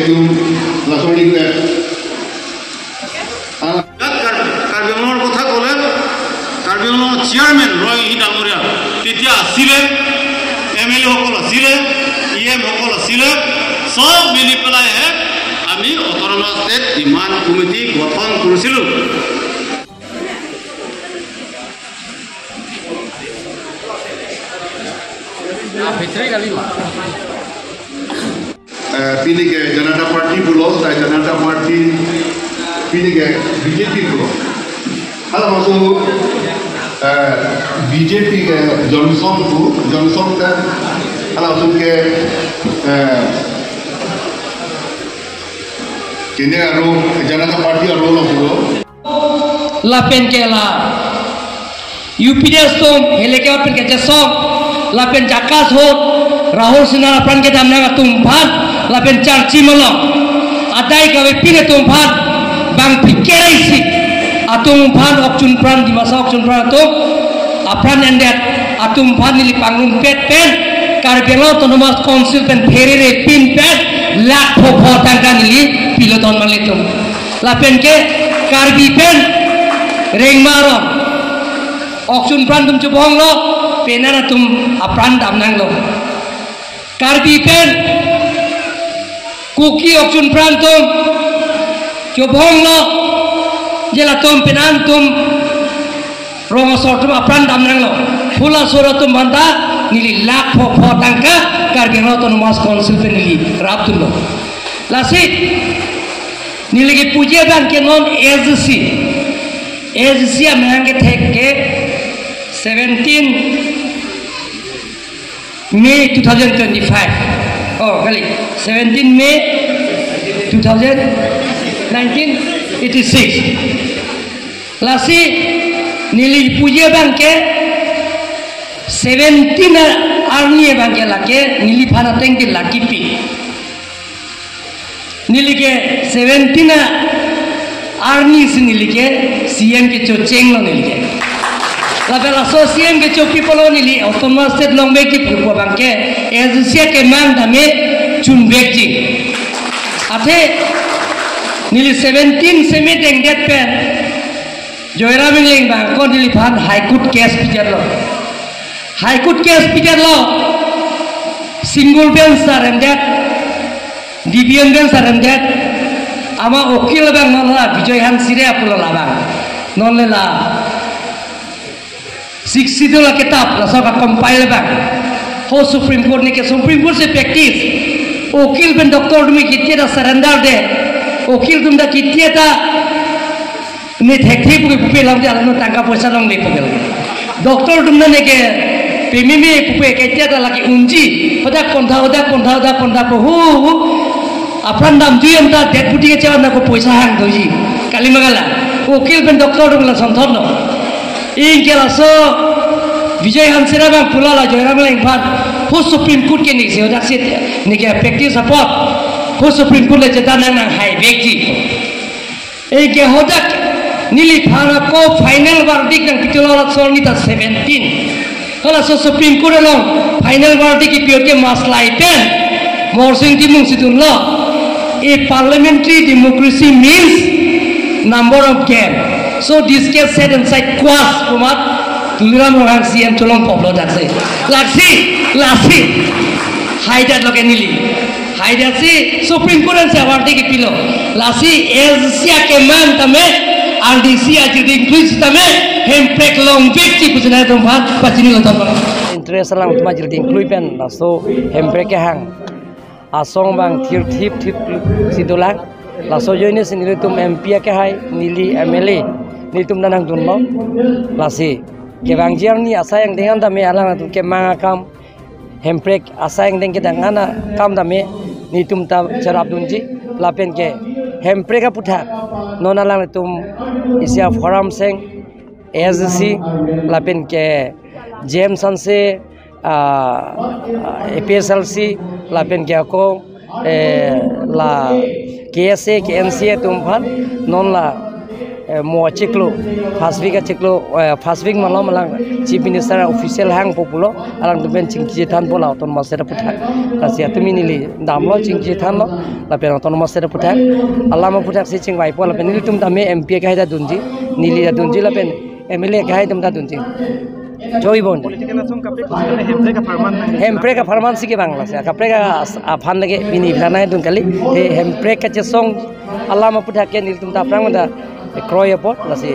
itu langsung ikut. Karbi Anglong কথা কলে Karbi Anglong chairman রয় ডাঙরিয়া তেতিয়া আছিলে এমএলএ সকল আছিলে ইএম সকল আছিলে সব মিলি পেলাই আমি অটনমাস স্টেট ডিমান্ড কমিটি গঠন কৰিছিলো। Pilih ke Janata Party pulau, saya Janata Party pilih ke BJP pulau. Kalau masuk BJP ke Johnson kan, kalau masuk ke kini aru Janata Party aru lah pulau. Lapen ke la UPDS tom hele ke lapen ke jasok lapen jakas hot Rahul Sinha lapan ke damna tumpat lapen charci malam adai kawe pine tumpat bang pikirai si atumpan okcun pran di masa okcun pran tu apran endet atumpan nili panglung pet Karbi Anglong Autonomous Council pen ferire pin pet lak pho tangka nili piloton malitum lapen ke Karbi pen ring marom okcun pran tum cubong lo penana tum apran damnang lo Karbi pen kuki okcun pran tum cubong lo jela tum penan tum rongasor tum apran damnang lo pula sura tum banta nili lak pho tangka Karbi Anglong Autonomous Council pen nili rap tum lo lasi nili ke puja ban ke non AGC महंगे थे के 17 May 2025 oh kali 17 May 1986 lasi nili puja bang ke 17 army bang ke lake nili phana teng ke laki pi nili ke 17 army se nili ke CM ke cho cheng lo nili ke la bela so CM ke cho people lo nili autonomous state long be ki purpo bang ke agency ke mang dame chun bek ji ate nili 17 semi deng det pen joira mingling bang ko nili phan high court case pijar lo single bench sarendet division bench sarendet ama okil bang nonla Bijoy Hansire apulo labang nonlela 60 la kitab la soka compile bang ho Supreme Court ni ke Supreme Court se practice okil ben doctor dumi kitia da surrender de okil dum da kitia da ne thekthi puke pupe lam de alno tangka poisa long le puke doctor dum na ne ke pemimi pupe kitia da lagi unji hoda kontha po hu apran dam diam ta deputy ke chawan ko poisa hang doji kali magala okil ben doctor dum la santhon no in ke la so Bijoy Hansire bang pula la joiram leng phan ho Supreme Court ke ni se odak sit ni ke practice support ho Supreme Court le jeta nang hai bekji ei ke hodak nili phana ko final verdict nang titular solni ta 17 hala so Supreme Court long final verdict ki pure ke maslai pen morsing timung sidun lo a parliamentary democracy means number of game so this case said inside quas kumat tuliram orang CM tolong poplo dakse lasi haidat loke nili haidat si Supreme Court se award ki pilo lasi asia ke man tame RDC ajidi increase tame hemprek long victi kujana tum bhat pachini lo tom interest lang tuma jildi include pen so hemprek ke hang asong bang thip sidulang laso joine sinili tum MP ke hai nili MLA ni tum nanang dunlo lasi ke bang jiang ni asa yang dengan dame alang tum ke manga kam hemprek asa yang deng ke dangana kam dame ni tum ta charap dunji lapen ke hemprek ka putha nona lang tum isia forum seng ASC lapen ke James Sanse APSLC lapen ke ako la KSA KNCA tum phan non la mo ciklo first week malang chief minister official hang populo alang tu ben chingki than bola ton masera putha asia tumi nili damlo chingki than lo la pen ton masera putha alama putha si ching vai pola pen nili tum ta me mp ka da dunji nili da dunji la pen mla ka tum ta dunji joy bon hempre ka farman si ke bangla se kapre ka afan lage bini bana dun kali he hempre ka che song alama putha ke nili tum ta prang da kroya pot la si